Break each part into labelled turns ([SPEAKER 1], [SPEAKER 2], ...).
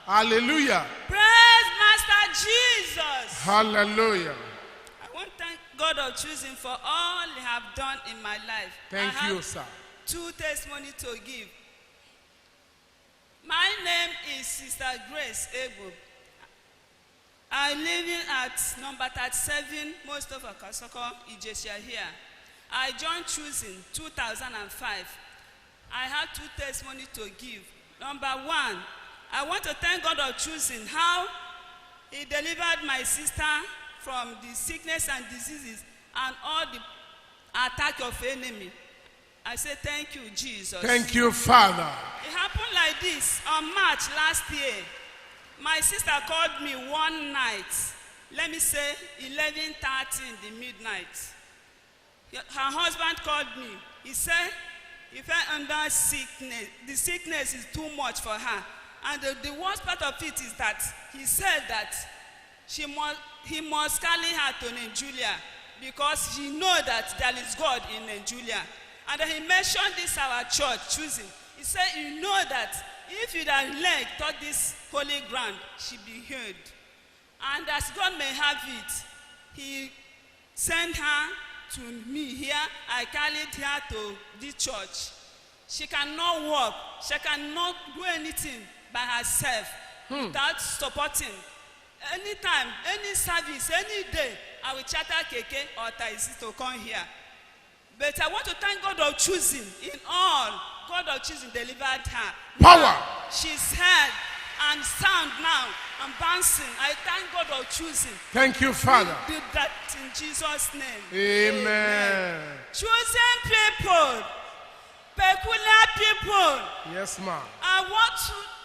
[SPEAKER 1] Hallelujah.
[SPEAKER 2] Praise Master Jesus.
[SPEAKER 1] Hallelujah.
[SPEAKER 2] I want to thank God of choosing for all He have done in my life.
[SPEAKER 1] Thank
[SPEAKER 2] I
[SPEAKER 1] you,
[SPEAKER 2] have
[SPEAKER 1] sir.
[SPEAKER 2] 2 testimonies to give. My name is Sister Grace Ebo. I live at number 37, most of Akasoko, Ijesha here. I joined choosing 2005. I had 2 testimonies to give. Number 1, I want to thank God of choosing how He delivered my sister from the sickness and diseases and all the attack of enemy. I say thank you, Jesus.
[SPEAKER 1] Thank you, Father.
[SPEAKER 2] It happened like this. On March last year, my sister called me one night. Let me say 11:30 in the midnight. Her husband called me. He said, he fell under sickness. The sickness is too much for her. And the worst part of it is that he said that he must carry her to Nigeria because he knows that there is God in Nigeria. And he mentioned this our church choosing. He said, you know that if your leg touch this holy ground, she be healed. And as God may have it, He sent her to me here. I carried her to this church. She cannot walk. She cannot do anything by herself without supporting. Anytime, any service, any day, I will charter keke or taxi to come here. But I want to thank God of choosing in all. God of choosing delivered her.
[SPEAKER 1] Power.
[SPEAKER 2] Now, she's heard and sound now and bouncing. I thank God of choosing.
[SPEAKER 1] Thank you, Father.
[SPEAKER 2] We did that in Jesus' name.
[SPEAKER 1] Amen.
[SPEAKER 2] Choosing people, peculiar people.
[SPEAKER 1] Yes, ma'am.
[SPEAKER 2] I want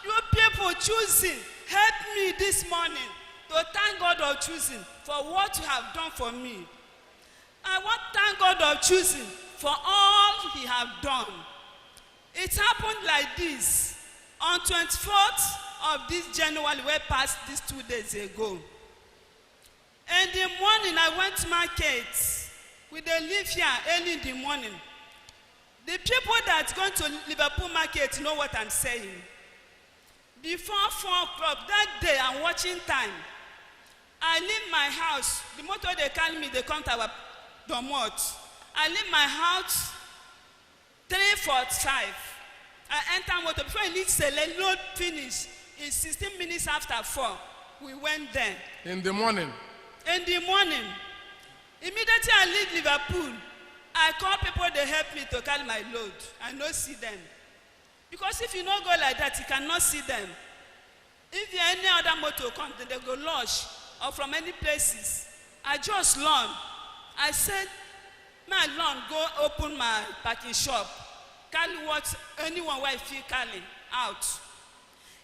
[SPEAKER 2] you people choosing. Help me this morning to thank God of choosing for what you have done for me. I want to thank God of choosing for all He have done. It happened like this. On 24th of this January, we passed this 2 days ago. In the morning, I went to market. We dey live here early in the morning. The people that's going to Liverpool market know what I'm saying. Before 4 o'clock that day, I'm watching time. I leave my house. The motor they carry me, they come to our domot. I leave my house 3:45. I enter motor. Before I leave Sele, load finish. It's 16 minutes after 4. We went there.
[SPEAKER 1] In the morning.
[SPEAKER 2] In the morning. Immediately I leave Liverpool. I call people, they help me to carry my load. I no see them. Because if you don't go like that, you cannot see them. If any other motor comes, then they go lodge or from any places. I just learn. I said, my Lord, go open my parking shop. Carry what anyone will feel carry out.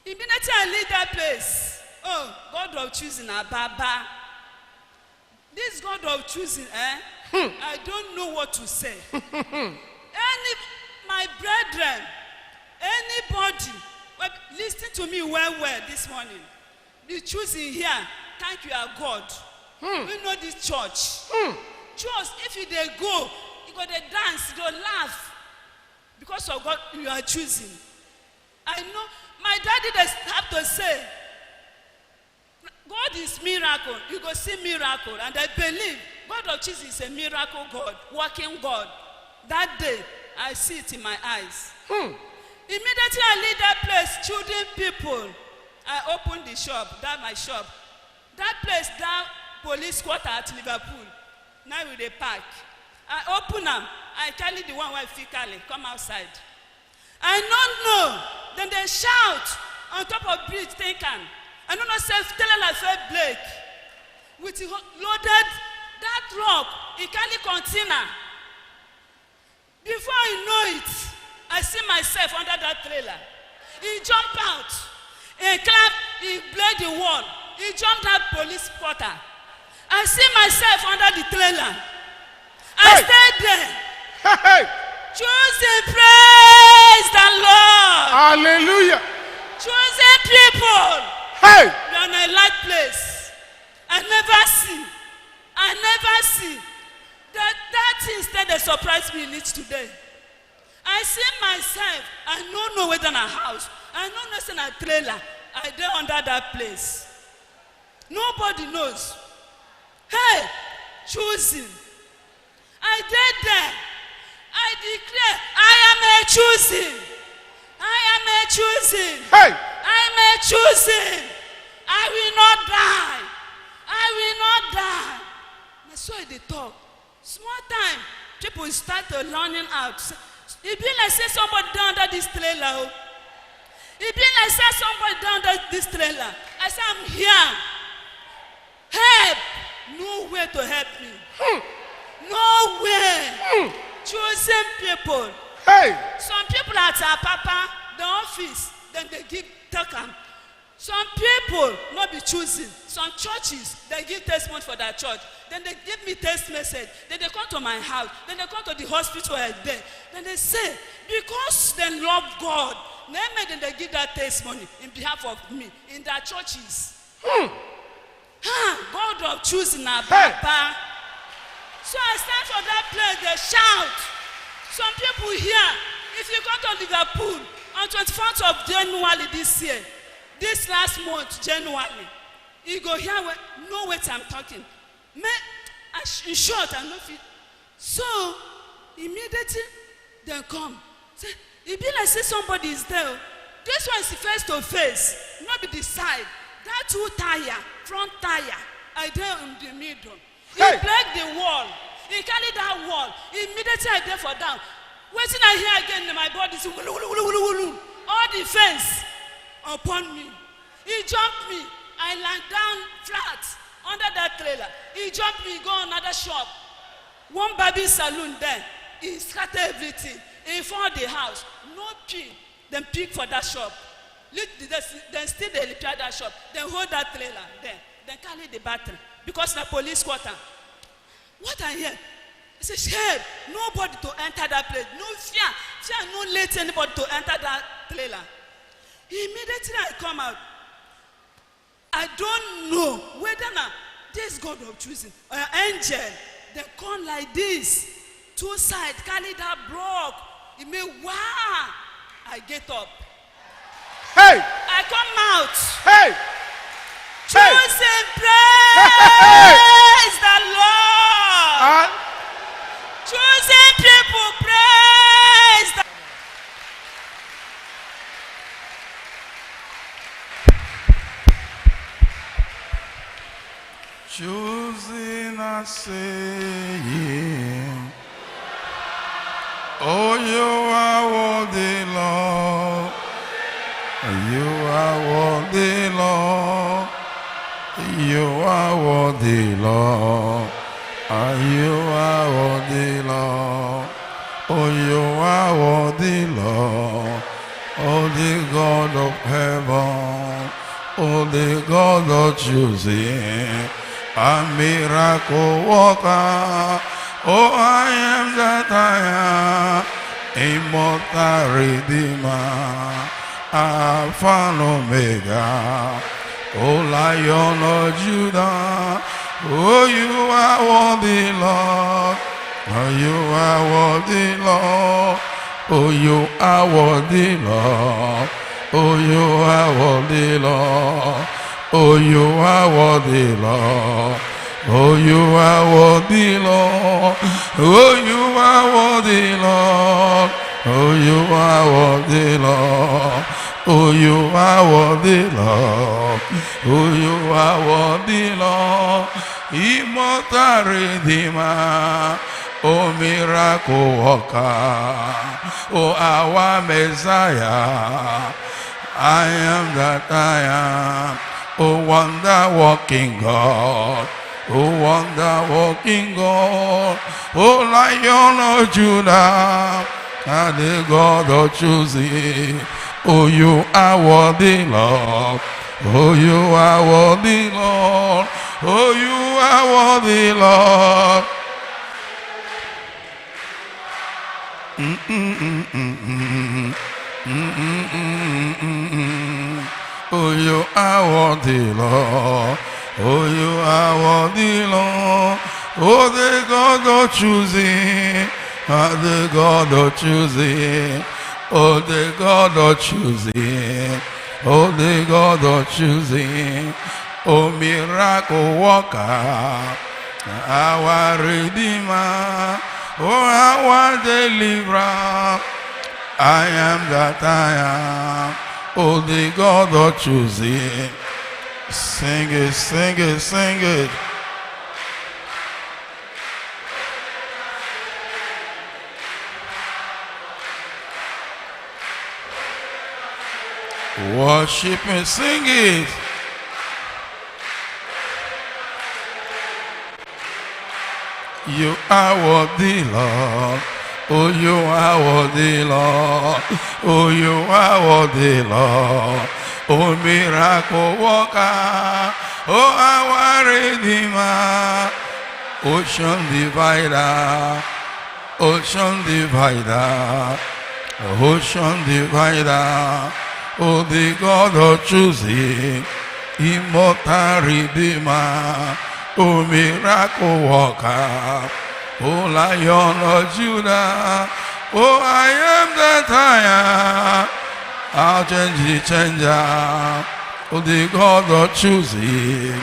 [SPEAKER 2] Immediately I leave that place. Oh, God of choosing a Baba. This God of choosing, I don't know what to say. My brethren, anybody, listen to me well this morning. The choosing here, thank you, our God. We know this church. Church, if you they go, you go they dance, you go laugh. Because of God, you are choosing. I know, my daddy does have to say, God is miracle. You go see miracle. And I believe God of Jesus is a miracle God, working God. That day, I see it in my eyes. Immediately I leave that place, children, people. I open the shop, that my shop. That place, that police quarter at Liverpool. Now we dey park. I open them. I carry the one where physically come outside. I don't know. Then they shout on top of bridge, taken. I don't know, tell I felt Blake. With loaded that rock, he carry container. Before I know it, I see myself under that trailer. He jumped out. He clapped, he bled the wall. He jumped out police quarter. I see myself under the trailer. I stayed there. Choosing, praise the Lord.
[SPEAKER 1] Hallelujah.
[SPEAKER 2] Choosing people. You're in a light place. I never see. That instead they surprised me leads today. I see myself. I don't know whether in a house. I don't know it's in a trailer. I dey under that place. Nobody knows. Hey, choosing. I dey there. I declare, I am a choosing. I am a choosing.
[SPEAKER 1] Hey.
[SPEAKER 2] I am a choosing. I will not die. I will not die. Na so I dey talk. Small time, people start to learning out. E be like say somebody dey under this trailer. Oh. E be like say somebody dey under this trailer. I say I'm here. Help. No way to help me. No way. Choosing people.
[SPEAKER 1] Hey.
[SPEAKER 2] Some people at our papa, the office, then they give token. Some people not be choosing. Some churches, they give testimony for their church. Then they give me text message. Then they come to my house. Then they come to the hospital I there. Then they say, because they love God, then they give that testimony in behalf of me in their churches. God of choosing our papa. So I stand for that place, they shout. Some people here, if you come to Liverpool on 24th of January this year, this last month, January, you go here, know what I'm talking. In short, I know it. So, immediately, they come. Say, it be like say somebody is there. This one is face to face, not be the side. That two tire, front tire, I there in the middle. He break the wall. He carry that wall. Immediately I there for down. Waiting I hear again in my body. All the fence upon me. He jumped me. I land down flat under that trailer. He jumped me, go another shop. One baby saloon there. He scattered everything. He found the house. No pin. Then pick for that shop. Then still they repair that shop. Then hold that trailer there. Then carry the battery. Because the police quarter. What I hear? He says, hey, nobody to enter that place. No fear. Fear no let anybody to enter that trailer. Immediately I come out. I don't know whether now this God of choosing or angel, they come like this. Two sides, carry that block. It may wow. I get up.
[SPEAKER 1] Hey.
[SPEAKER 2] I come out.
[SPEAKER 1] Hey.
[SPEAKER 2] Choosing praise the Lord. Choosing people praise the
[SPEAKER 3] choosing a saying, oh, you are worthy, Lord. You are worthy, Lord. You are worthy, Lord. You are worthy, Lord. Oh, you are worthy, Lord. Oh, the God of heaven. Oh, the God of choosing. A miracle worker. Oh, I am that I am. Immortal Redeemer. Alpha and Omega. Oh, Lion of Judah. Oh, you are worthy, Lord. Oh, you are worthy, Lord. Oh, you are worthy, Lord. Oh, you are worthy, Lord. Oh, you are worthy, Lord. Oh, you are worthy, Lord. Oh, you are worthy, Lord. Oh, you are worthy, Lord. Oh, you are worthy, Lord. Oh, you are worthy, Lord. Immortal Redeemer. Oh, miracle worker. Oh, our Messiah. I am that I am. Oh, wonder walking God. Oh, wonder walking God. Oh, Lion of Judah. And the God of choosing. Oh, you are worthy, Lord. Oh, you are worthy, Lord. Oh, you are worthy, Lord. Oh, you are worthy, Lord. Oh, you are worthy, Lord. Oh, the God of choosing. Oh, the God of choosing. Oh, the God of choosing. oh the God of choosing, oh miracle worker, our Redeemer, oh our Deliverer. I am that I am, oh the God of choosing. Sing it, sing it, sing it. Worship and sing it. You are worthy, Lord. Oh, you are worthy, Lord. Oh, you are worthy, Lord. Oh, miracle worker. Oh, our Redeemer. Ocean divider. Ocean divider. Ocean divider. Oh, the God of choosing. Immortal Redeemer. Oh, miracle worker. Oh, Lion of Judah, oh, I am that I am. I'll change the changer. Oh, the God of choosing,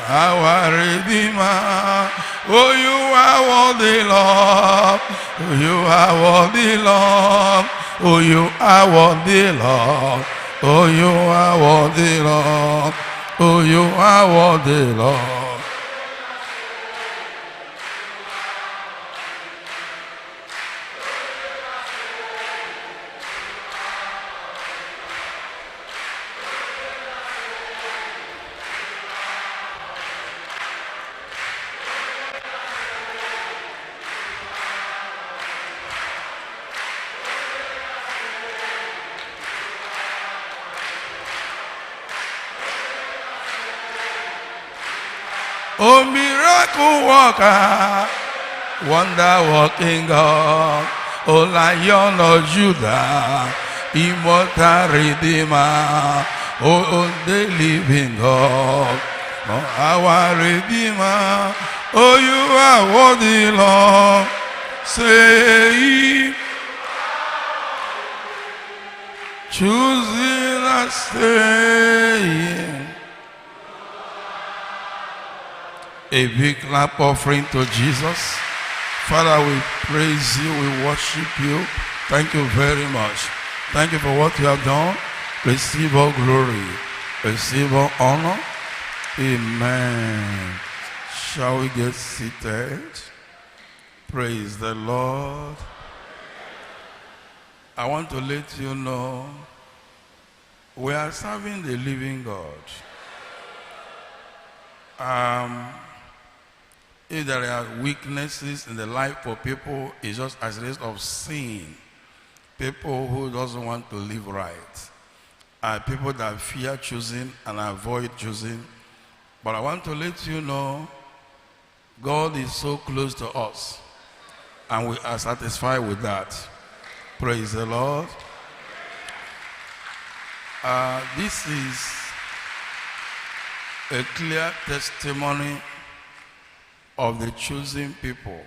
[SPEAKER 3] our Redeemer. Oh, you are worthy, Lord. Oh, you are worthy, Lord. Oh, you are worthy, Lord. Oh, you are worthy, Lord. Oh, you are worthy, Lord. Oh, miracle worker, wonder working God, oh, Lion of Judah, immortal Redeemer, oh, the living God, oh, our Redeemer, oh, you are worthy, Lord. Say, choosing and staying. A big clap offering to Jesus. Father, we praise you, we worship you. Thank you very much. Thank you for what you have done. Receive all glory, receive all honor. Amen. Shall we get seated? Praise the Lord. I want to let you know we are serving the living God. If there are weaknesses in the life of people, it's just as a result of sin. People who doesn't want to live right. People that fear choosing and avoid choosing. But I want to let you know, God is so close to us. And we are satisfied with that. Praise the Lord. This is a clear testimony of the choosing people,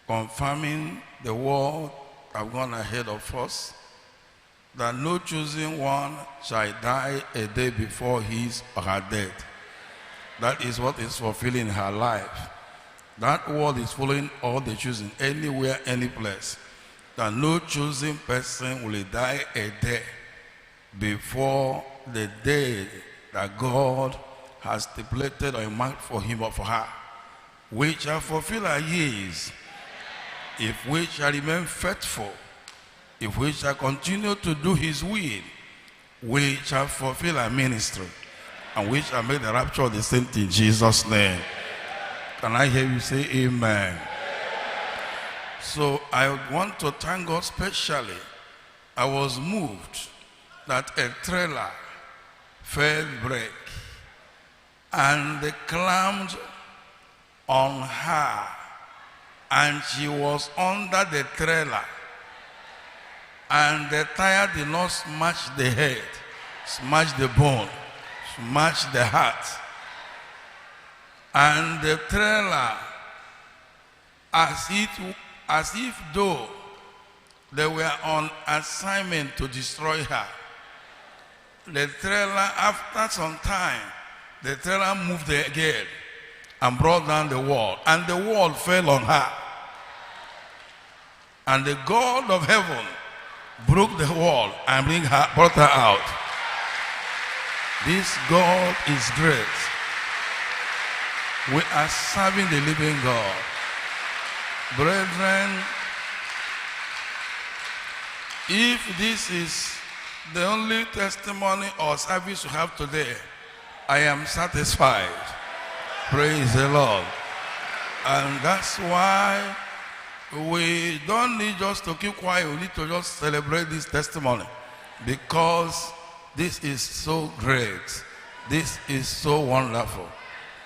[SPEAKER 3] confirming the word that have gone ahead of us, that no choosing one shall die a day before his or her death. That is what is fulfilling her life. That word is following all the choosing, anywhere, any place. That no choosing person will die a day before the day that God has stipulated or marked for him or for her. We shall fulfill our years if we shall remain faithful, if we shall continue to do his will. We shall fulfill our ministry, and we shall make the rapture of the saints in Jesus' name. Can I hear you say amen? So I want to thank God specially. I was moved that a trailer fell break and they climbed on her, and she was under the trailer, and the tire did not smash the head, smash the bone, smash the heart. And the trailer, as if though they were on assignment to destroy her, the trailer, after some time, the trailer moved again and brought down the wall, and the wall fell on her. And the God of heaven broke the wall and brought her out. This God is great. We are serving the living God. Brethren, if this is the only testimony or service you have today, I am satisfied. Praise the Lord. And that's why we don't need just to keep quiet. We need to just celebrate this testimony, because this is so great. This is so wonderful.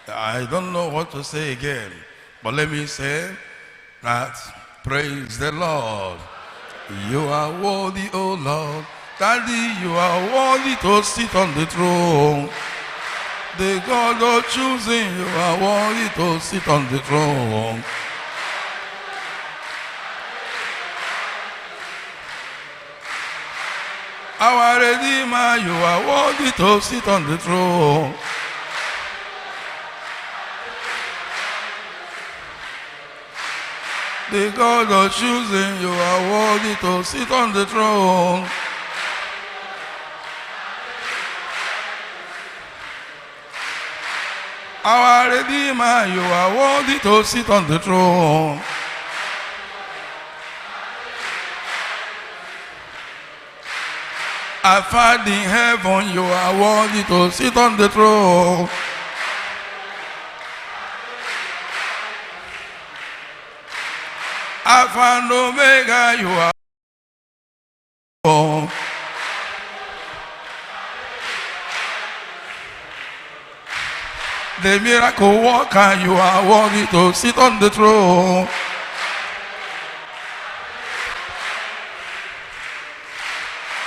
[SPEAKER 3] I don't know what to say again, but let me say that praise the Lord. You are worthy, O Lord. Daddy, you are worthy to sit on the throne. The God of choosing, you are worthy to sit on the throne. Our Redeemer, you are worthy to sit on the throne. The God of choosing, you are worthy to sit on the throne. Our Redeemer, you are worthy to sit on the throne. Alpha in heaven, you are worthy to sit on the throne. Alpha and Omega, you are worthy. The miracle worker, you are worthy to sit on the throne.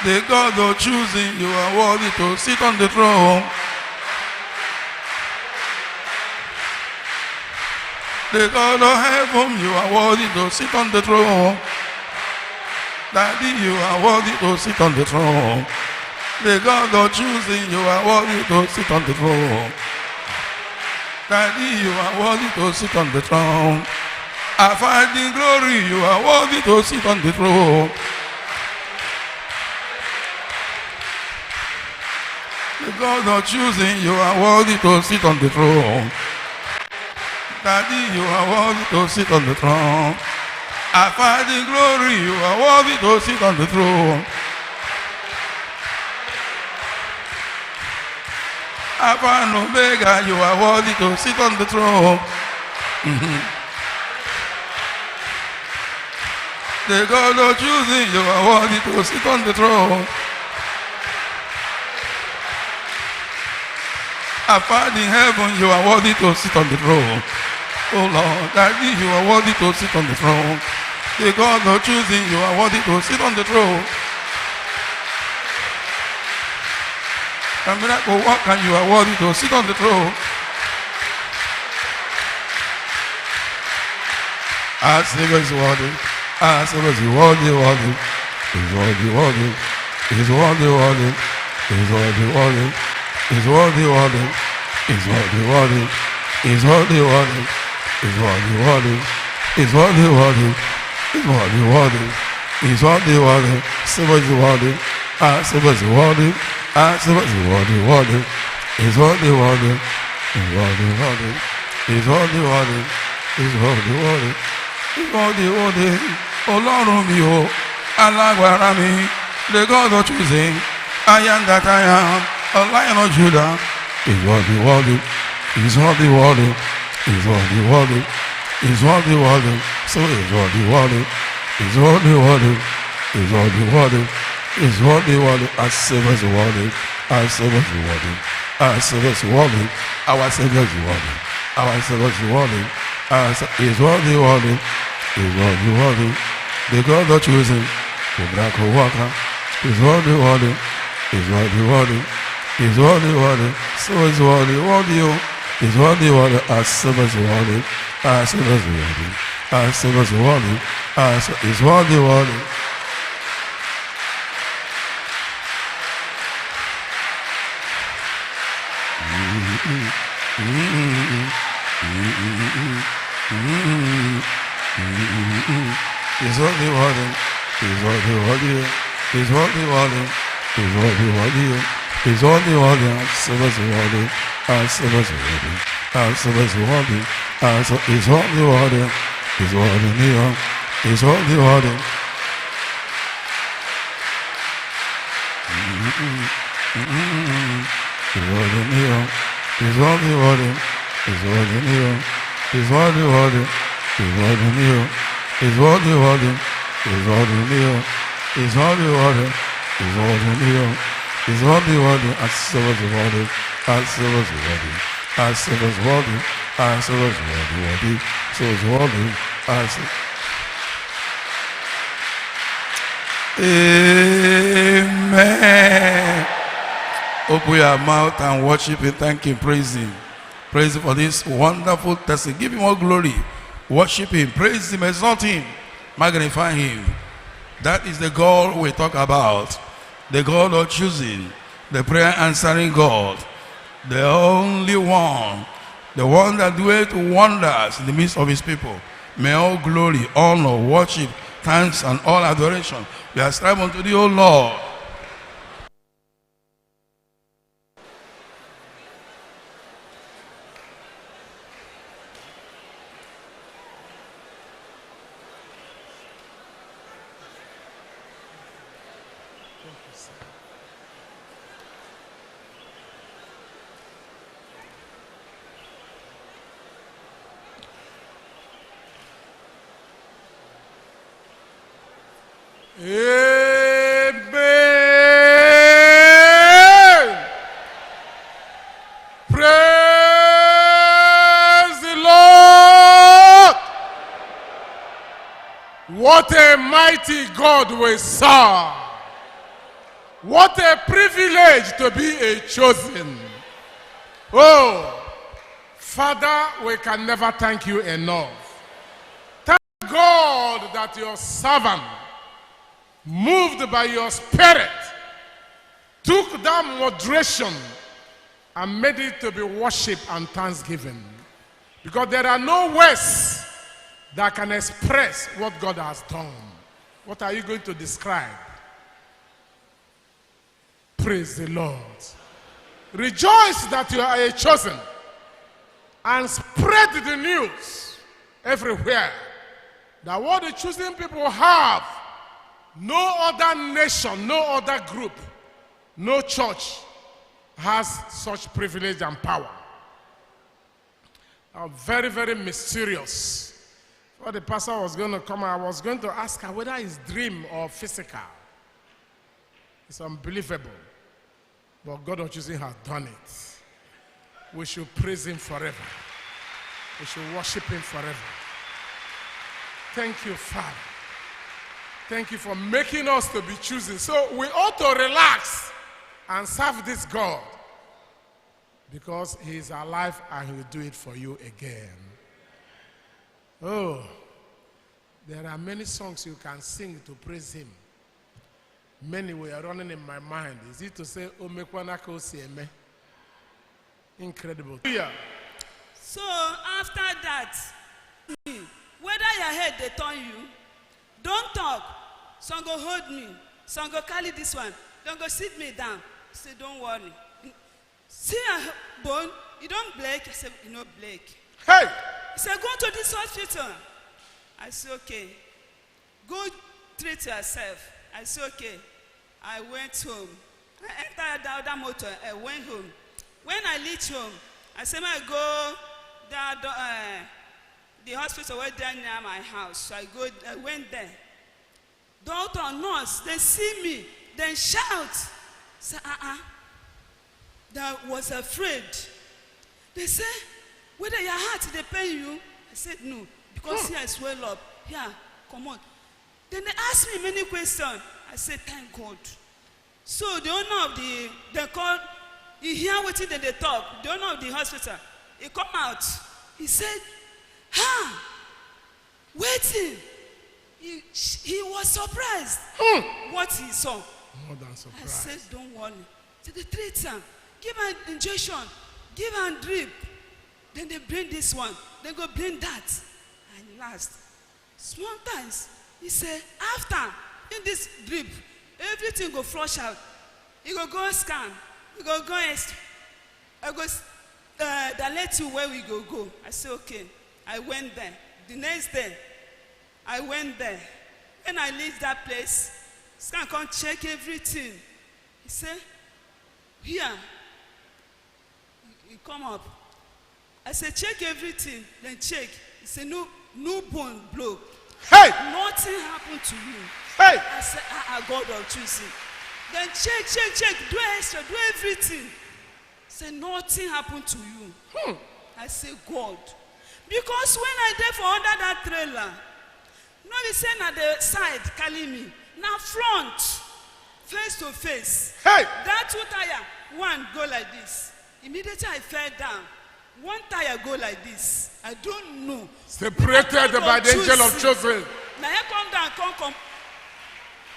[SPEAKER 3] The God of choosing, you are worthy to sit on the throne. The God of heaven, you are worthy to sit on the throne. Daddy, you are worthy to sit on the throne. The God of choosing, you are worthy to sit on the throne. Daddy, you are worthy to sit on the throne. I find in glory, you are worthy to sit on the throne. The God of choosing, you are worthy to sit on the throne. Daddy, you are worthy to sit on the throne. I find in glory, you are worthy to sit on the throne. Alpha and Omega, you are worthy to sit on the throne. The God of choosing, you are worthy to sit on the throne. Alpha in heaven, you are worthy to sit on the throne. Oh Lord, Daddy, you are worthy to sit on the throne. The God of choosing, you are worthy to sit on the throne. The miracle worker, you are worthy to sit on the throne. Our Savior is worthy. Our Savior is worthy, worthy. He's worthy, worthy. He's worthy, worthy. He's worthy, worthy. He's worthy, worthy. He's worthy, worthy. He's worthy, worthy. He's worthy, worthy. He's worthy, worthy. He's worthy, worthy. He's worthy, worthy. Savior is worthy. Our Savior is worthy. Our Savior is worthy, worthy. He's worthy, worthy. He's worthy, worthy. He's worthy, worthy. He's worthy, worthy. He's worthy, worthy. Ọlọ́run mi o, alágbára mi, the God of choosing, I am that I am, a Lion of Judah. He's worthy, worthy. He's worthy, worthy. He's worthy, worthy. He's worthy, worthy. So he's worthy, worthy. He's worthy, worthy. He's worthy, worthy. He's worthy, worthy. Our Savior is worthy. Our Savior is worthy. Our Savior is worthy. Our Savior is worthy. Our Savior is worthy. He's worthy, worthy. He's worthy, worthy. The God of choosing, the miracle worker. He's worthy, worthy. He's worthy, worthy. He's worthy, worthy. So he's worthy, worthy. He's worthy, worthy. Our Savior is worthy. Our Savior is worthy. Our Savior is worthy. He's worthy, worthy. Is what the warden, is what the warden, is what the warden, is what the warden, is what the warden, service warden, service warden, service warden, is what the warden, is what the warden, is what the warden. Is what the warden, is what the warden, is what the warden, is what the warden, is what the warden. Is what the warden, is what the warden, is what the warden, is what the warden, is what the warden, I serve the warden, I serve the warden, I serve the warden, I serve the warden, so the warden, I serve. Amen. Open your mouth and worship Him, thank Him, praise Him. Praise Him for this wonderful testing. Give Him all glory. Worship Him, praise Him, exalt Him, magnify Him. That is the God we talk about. The God of choosing, the prayer answering God, the only one, the one that doeth wonders in the midst of His people. May all glory, honor, worship, thanks, and all adoration be ascribed unto Thee, O Lord.
[SPEAKER 1] Amen. Praise the Lord. What a mighty God we serve. What a privilege to be a chosen. Oh, Father, we can never thank you enough. Thank God that your servant, moved by your spirit, took that moderation and made it to be worship and thanksgiving. Because there are no words that can express what God has done. What are you going to describe? Praise the Lord. Rejoice that you are a chosen, and spread the news everywhere that what the chosen people have, no other nation, no other group, no church has such privilege and power. Very, very mysterious. When the pastor was going to come, I was going to ask her whether it's dream or physical. It's unbelievable. But God of choosing has done it. We should praise Him forever. We should worship Him forever. Thank you, Father. Thank you for making us to be choosing. So we ought to relax and serve this God, because He is alive and He will do it for you again. Oh, there are many songs you can sing to praise Him. Many were running in my mind. Is it to say, "O mekwanako sieme"? Incredible. Yeah.
[SPEAKER 2] So after that, whether your head they turn you, don't talk. Some go hold me. Some go carry this one. Don't go sit me down. Say, don't worry. See a bone, you don't blake. I said, you know, blake.
[SPEAKER 1] Hey!
[SPEAKER 2] He said, go to this hospital. I said, okay. Go treat yourself. I said, okay. I went home. I entered the other motor. I went home. When I reached home, I said, I go the hospital was there near my house. So I went there. Doctor, nurse, they see me, then shout. Say, that was afraid. They say, whether your heart they pain you? I said, no, because here I swell up. Here, come on. Then they asked me many questions. I said, thank God. So the owner of they called, he hear what they talk. The owner of the hospital, he come out. He said, waiting. He was surprised what he saw.
[SPEAKER 1] More than surprised.
[SPEAKER 2] I said, don't worry. So they treat him. Give an injection. give and drip. Then they bring this one. They go bring that. And last, sometimes he say, after in this drip, everything go flush out. You go scan. You go extra. I go that let you where we go. I say, okay. I went there. The next day, I went there. When I leave that place, scan come check everything. He say, here. He come up. I say, check everything. Then check. He say, no bone blow.
[SPEAKER 1] Hey!
[SPEAKER 2] Nothing happened to you.
[SPEAKER 1] Hey!
[SPEAKER 2] I said, God of choosing. Then check, do extra, do everything. Say, nothing happened to you. I say, God. Because when I there for under that trailer, no be saying at the side, calling me. Now front, face to face.
[SPEAKER 1] Hey!
[SPEAKER 2] That two tire, one go like this. Immediately I fell down. One tire go like this. I don't know.
[SPEAKER 1] Separated by the angel of choosing.
[SPEAKER 2] Now I come down, come.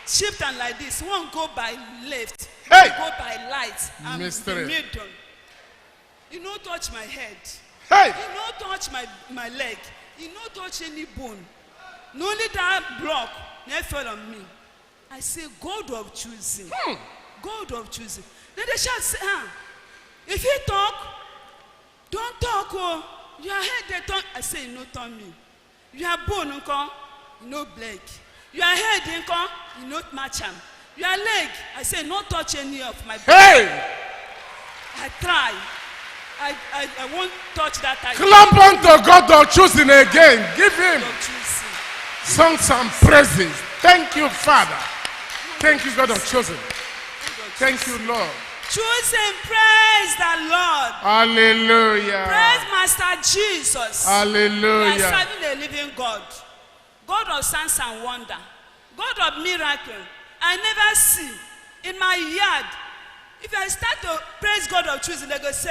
[SPEAKER 2] Shift and like this. One go by left.
[SPEAKER 1] Hey!
[SPEAKER 2] One go by light. I'm
[SPEAKER 1] Mystery.
[SPEAKER 2] in the middle. You no touch my head.
[SPEAKER 1] Hey!
[SPEAKER 2] You no touch my leg. You no touch any bone. No only that block never fell on me. I say, God of choosing. God of choosing. Then they shout, say, if you talk, don't talk. Oh, your head they talk. I say, no turn me. Your bone, you no black. Your head, you no match them. Your leg, I say, no touch any of my bone.
[SPEAKER 1] Hey!
[SPEAKER 2] I try. I won't touch that.
[SPEAKER 1] Clap unto God of choosing again. Give him
[SPEAKER 2] God of choosing.
[SPEAKER 1] songs and praises. Thank you, Father. Thank you, God of choosing. Thank you, Lord.
[SPEAKER 2] Choosing, praise the Lord.
[SPEAKER 1] Hallelujah.
[SPEAKER 2] Praise Master Jesus. We are
[SPEAKER 1] Hallelujah.
[SPEAKER 2] serving the living God. God of signs and wonder. God of miracle. I never see in my yard. If I start to praise God of choosing, they go say,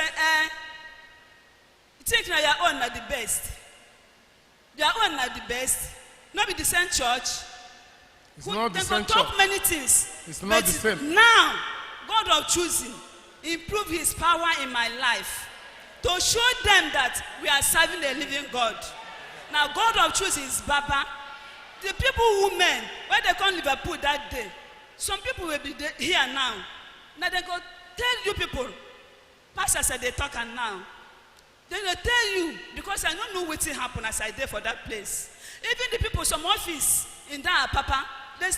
[SPEAKER 2] you think now your own are the best. Your own are the best. Not be the same church.
[SPEAKER 1] It's not the
[SPEAKER 2] They
[SPEAKER 1] same
[SPEAKER 2] go talk
[SPEAKER 1] church.
[SPEAKER 2] many things.
[SPEAKER 1] It's not
[SPEAKER 2] but
[SPEAKER 1] the same.
[SPEAKER 2] Now, God of choosing, improve his power in my life to show them that we are serving the living God. Now, God of choosing is Baba. The people, women, when they come to Liverpool that day, some people will be there, here now. Now they go tell you people, Pastor said they talk and now. Then they tell you, because I don't know what happened as I did for that place. Even the people, some office in that Papa, they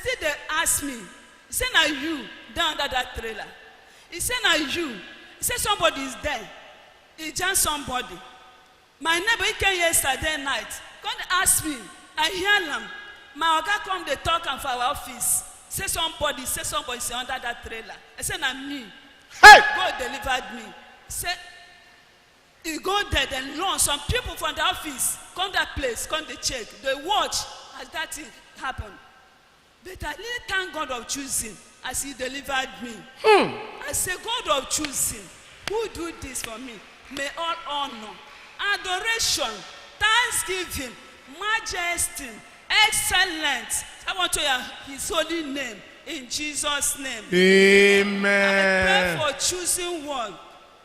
[SPEAKER 2] ask me, he said, now you, down under that trailer. He said, now you. He said, somebody is there. He just somebody. My neighbor, he came yesterday night. Come ask me. I hear them. My oga come, they talk and for our office. Say somebody say under that trailer. I said, now me.
[SPEAKER 1] Hey!
[SPEAKER 2] God delivered me. Say, he go there, then launch some people from the office. Come that place, come they check. They watch as that thing happen. But I really thank God of choosing as he delivered me. I say, God of choosing, who do this for me? May all honor, adoration, thanksgiving, majesty, excellence. I want to hear his holy name in Jesus' name.
[SPEAKER 1] Amen.
[SPEAKER 2] I pray for choosing one.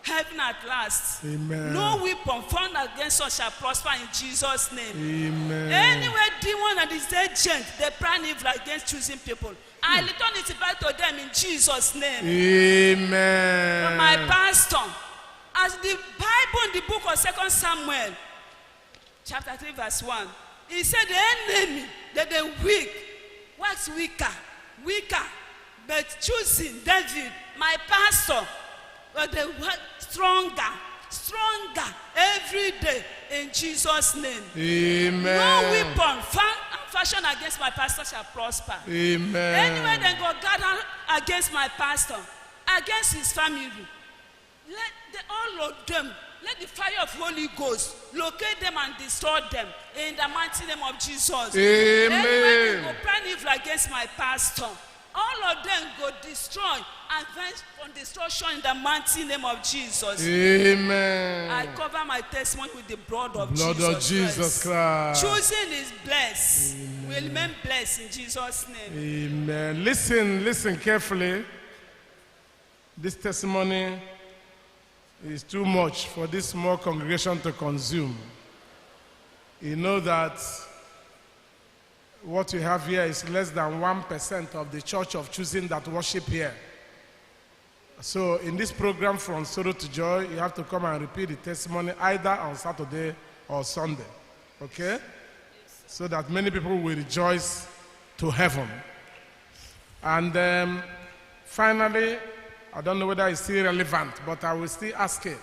[SPEAKER 2] Heaven at last.
[SPEAKER 1] Amen.
[SPEAKER 2] No weapon formed against us shall prosper in Jesus' name.
[SPEAKER 1] Amen.
[SPEAKER 2] Anywhere demon and his agent, they plan evil against choosing people. I return it back to them in Jesus' name.
[SPEAKER 1] Amen.
[SPEAKER 2] From my pastor, as the Bible in the book of 2 Samuel, chapter 3, verse 1, he said the enemy, that they weak, wax weaker, but choosing David, my pastor, but they work stronger every day in Jesus' name.
[SPEAKER 1] Amen.
[SPEAKER 2] No weapon fashioned against my pastor shall prosper.
[SPEAKER 1] Amen.
[SPEAKER 2] Anywhere they go gather against my pastor, against his family, all of them, let the fire of Holy Ghost locate them and destroy them in the mighty name of Jesus.
[SPEAKER 1] Amen.
[SPEAKER 2] Anywhere they go plan evil against my pastor, all of them go destroy and venge from destruction in the mighty name of Jesus.
[SPEAKER 1] Amen.
[SPEAKER 2] I cover my testimony with the blood of
[SPEAKER 1] Jesus Christ.
[SPEAKER 2] Choosing is blessed. Will remain blessed in Jesus' name.
[SPEAKER 1] Amen. Listen carefully. This testimony is too much for this small congregation to consume. You know that what you have here is less than 1% of the Church of Choosing that worship here. So in this program, From Sorrow to Joy, you have to come and repeat the testimony either on Saturday or Sunday. Okay? So that many people will rejoice to heaven. And finally, I don't know whether it's still relevant, but I will still ask it.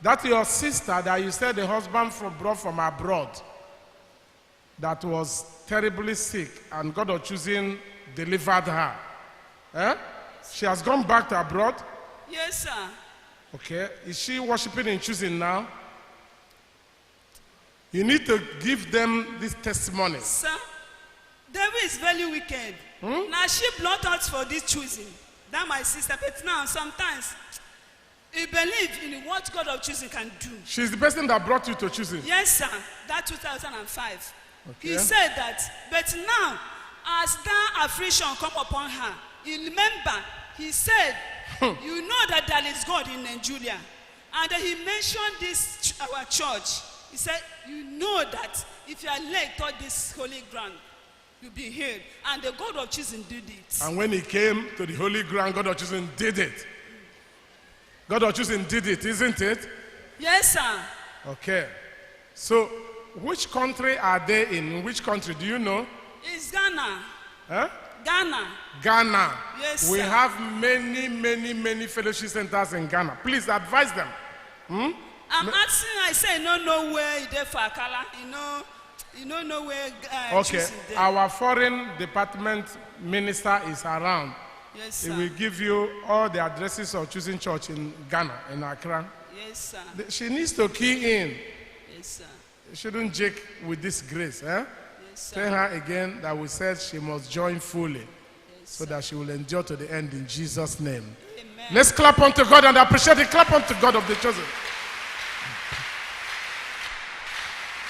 [SPEAKER 1] That your sister that you said the husband brought from abroad that was terribly sick and God of Choosing delivered her. She has gone back to abroad?
[SPEAKER 2] Yes, sir.
[SPEAKER 1] Okay. Is she worshiping in Choosing now? You need to give them this testimony.
[SPEAKER 2] Sir, devil is very wicked. Now she blood out for this Choosing. That my sister, but now sometimes he believe in what God of Choosing can do.
[SPEAKER 1] She's the person that brought you to Choosing?
[SPEAKER 2] Yes, sir. That 2005.
[SPEAKER 1] Okay.
[SPEAKER 2] He said that, but now, as that affliction come upon her, you remember, he said, you know that there is God in Nigeria. And then he mentioned this, our church. He said, you know that if your leg touch this holy ground, you'll be healed. And the God of Choosing did it.
[SPEAKER 1] And when he came to the holy ground, God of Choosing did it. God of Choosing did it, isn't it?
[SPEAKER 2] Yes, sir.
[SPEAKER 1] Okay. So, which country are they in? Which country? Do you know?
[SPEAKER 2] It's Ghana.
[SPEAKER 1] Huh?
[SPEAKER 2] Ghana.
[SPEAKER 1] Ghana.
[SPEAKER 2] Yes,
[SPEAKER 1] we
[SPEAKER 2] sir.
[SPEAKER 1] have many fellowship centers in Ghana. Please advise them.
[SPEAKER 2] I'm asking, I say, no where they for Akala. You know where
[SPEAKER 1] Okay.
[SPEAKER 2] Choosing there.
[SPEAKER 1] Our foreign department minister is around.
[SPEAKER 2] Yes,
[SPEAKER 1] He
[SPEAKER 2] sir.
[SPEAKER 1] will give you all the addresses of Choosing Church in Ghana, in Accra.
[SPEAKER 2] Yes, sir.
[SPEAKER 1] She needs to key in.
[SPEAKER 2] Yes, sir.
[SPEAKER 1] You shouldn't jake with this grace.
[SPEAKER 2] Yes, sir.
[SPEAKER 1] Tell her again that we said she must join fully
[SPEAKER 2] Yes,
[SPEAKER 1] so
[SPEAKER 2] sir.
[SPEAKER 1] that she will endure to the end in Jesus' name.
[SPEAKER 2] Amen.
[SPEAKER 1] Let's clap unto God and appreciate the clap unto God of the chosen.